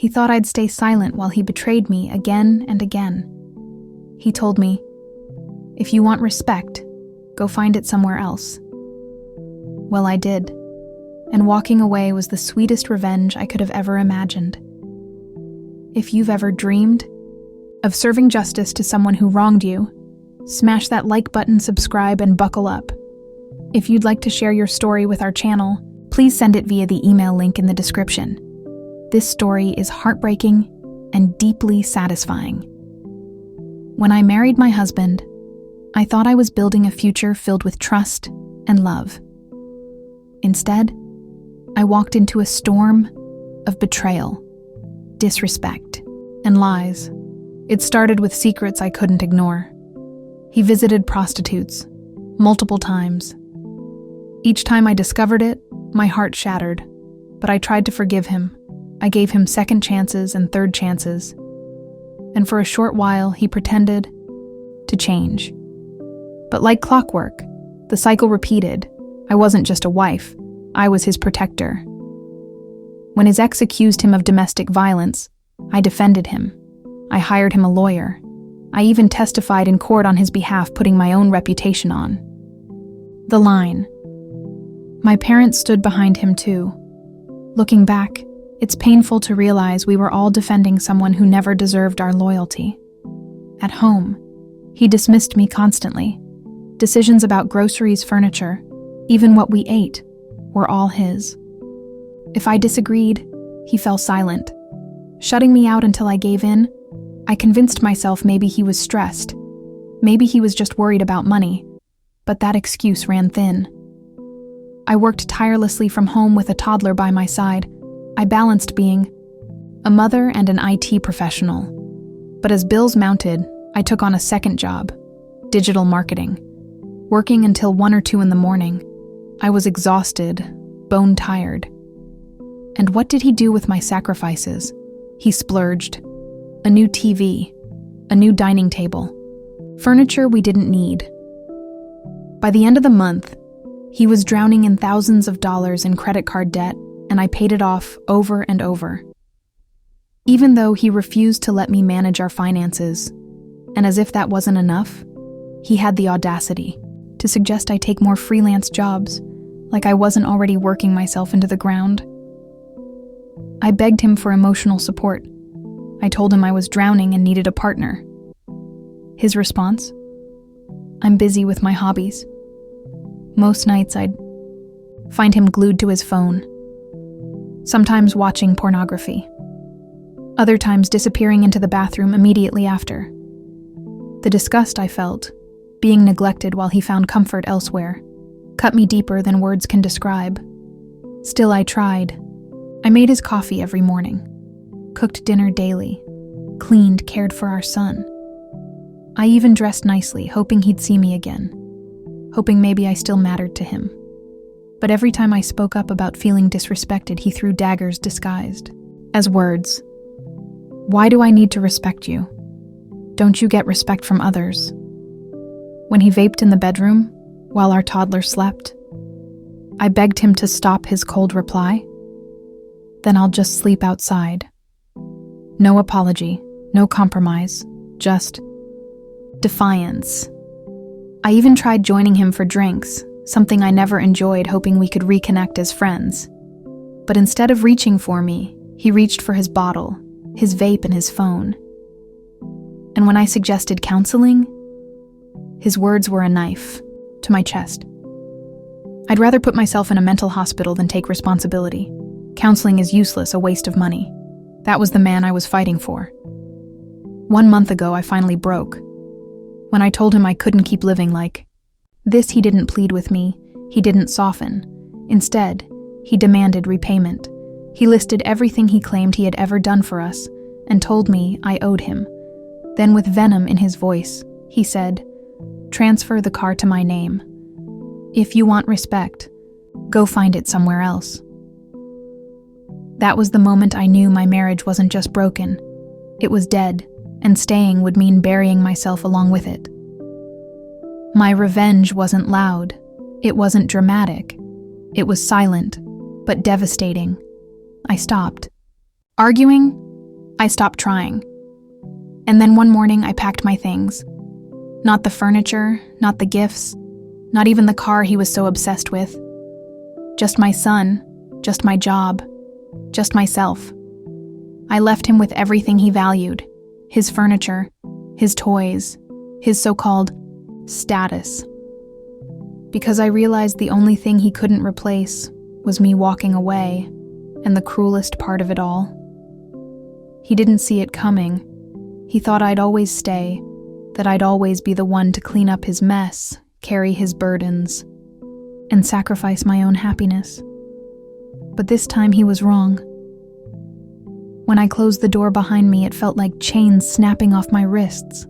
He thought I'd stay silent while he betrayed me again and again. He told me, "If you want respect, go find it somewhere else." Well, I did, and walking away was the sweetest revenge I could have ever imagined. If you've ever dreamed of serving justice to someone who wronged you, smash that like button, subscribe, and buckle up. If you'd like to share your story with our channel, please send it via the email link in the description. This story is heartbreaking and deeply satisfying. When I married my husband, I thought I was building a future filled with trust and love. Instead, I walked into a storm of betrayal, disrespect, and lies. It started with secrets I couldn't ignore. He visited prostitutes multiple times. Each time I discovered it, my heart shattered, but I tried to forgive him. I gave him second chances and third chances. And for a short while, he pretended to change. But like clockwork, the cycle repeated. I wasn't just a wife, I was his protector. When his ex accused him of domestic violence, I defended him. I hired him a lawyer. I even testified in court on his behalf, putting my own reputation on the line. My parents stood behind him too. Looking back, it's painful to realize we were all defending someone who never deserved our loyalty. At home, he dismissed me constantly. Decisions about groceries, furniture, even what we ate, were all his. If I disagreed, he fell silent, shutting me out until I gave in. I convinced myself maybe he was stressed. Maybe he was just worried about money, but that excuse ran thin. I worked tirelessly from home with a toddler by my side. I balanced being a mother and an IT professional. But as bills mounted, I took on a second job, digital marketing, working until 1 or 2 in the morning. I was exhausted, bone-tired. And what did he do with my sacrifices? He splurged. A new TV, a new dining table, furniture we didn't need. By the end of the month, he was drowning in thousands of dollars in credit card debt, and I paid it off over and over. Even though he refused to let me manage our finances, and as if that wasn't enough, he had the audacity to suggest I take more freelance jobs, like I wasn't already working myself into the ground. I begged him for emotional support. I told him I was drowning and needed a partner. His response? "I'm busy with my hobbies." Most nights I'd find him glued to his phone, sometimes watching pornography, other times disappearing into the bathroom immediately after. The disgust I felt, being neglected while he found comfort elsewhere, cut me deeper than words can describe. Still, I tried. I made his coffee every morning, cooked dinner daily, cleaned, cared for our son. I even dressed nicely, hoping he'd see me again, hoping maybe I still mattered to him. But every time I spoke up about feeling disrespected, he threw daggers disguised as words. "Why do I need to respect you? Don't you get respect from others?" When he vaped in the bedroom while our toddler slept, I begged him to stop his cold reply. "Then I'll just sleep outside." No apology, no compromise, just defiance. I even tried joining him for drinks, something I never enjoyed, hoping we could reconnect as friends. But instead of reaching for me, he reached for his bottle, his vape, and his phone. And when I suggested counseling, his words were a knife to my chest. I'd rather put myself in a mental hospital than take responsibility. Counseling is useless, a waste of money. That was the man I was fighting for. 1 month ago, I finally broke. When I told him I couldn't keep living like this, he didn't plead with me. He didn't soften. Instead, he demanded repayment. He listed everything he claimed he had ever done for us and told me I owed him. Then, with venom in his voice, he said, "Transfer the car to my name. If you want respect, go find it somewhere else." That was the moment I knew my marriage wasn't just broken. It was dead, and staying would mean burying myself along with it. My revenge wasn't loud. It wasn't dramatic. It was silent, but devastating. I stopped arguing, I stopped trying. And then one morning I packed my things. Not the furniture, not the gifts, not even the car he was so obsessed with. Just my son, just my job, just myself. I left him with everything he valued, his furniture, his toys, his so-called status. Because I realized the only thing he couldn't replace was me walking away, and the cruelest part of it all. He didn't see it coming. He thought I'd always stay, that I'd always be the one to clean up his mess, carry his burdens, and sacrifice my own happiness. But this time he was wrong. When I closed the door behind me, it felt like chains snapping off my wrists.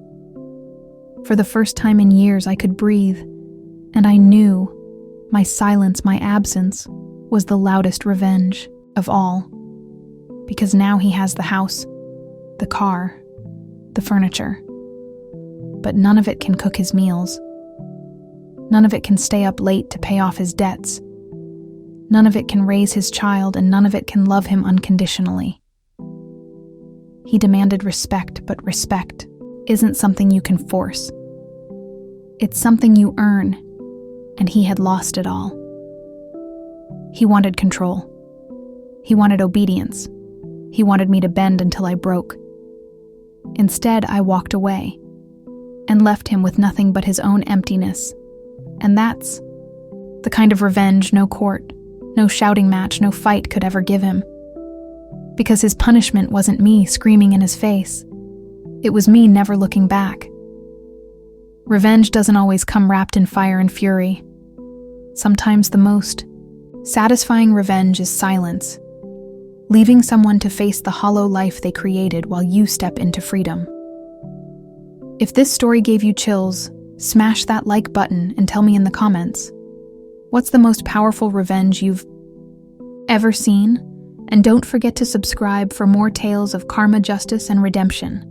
For the first time in years, I could breathe, and I knew my silence, my absence, was the loudest revenge of all. Because now he has the house, the car, the furniture. But none of it can cook his meals. None of it can stay up late to pay off his debts. None of it can raise his child, and none of it can love him unconditionally. He demanded respect, but respect isn't something you can force. It's something you earn, and he had lost it all. He wanted control. He wanted obedience. He wanted me to bend until I broke. Instead, I walked away and left him with nothing but his own emptiness. And that's the kind of revenge no court, no shouting match, no fight could ever give him. Because his punishment wasn't me screaming in his face. It was me never looking back. Revenge doesn't always come wrapped in fire and fury. Sometimes the most satisfying revenge is silence, leaving someone to face the hollow life they created while you step into freedom. If this story gave you chills, smash that like button and tell me in the comments, what's the most powerful revenge you've ever seen? And don't forget to subscribe for more tales of karma, justice, and redemption.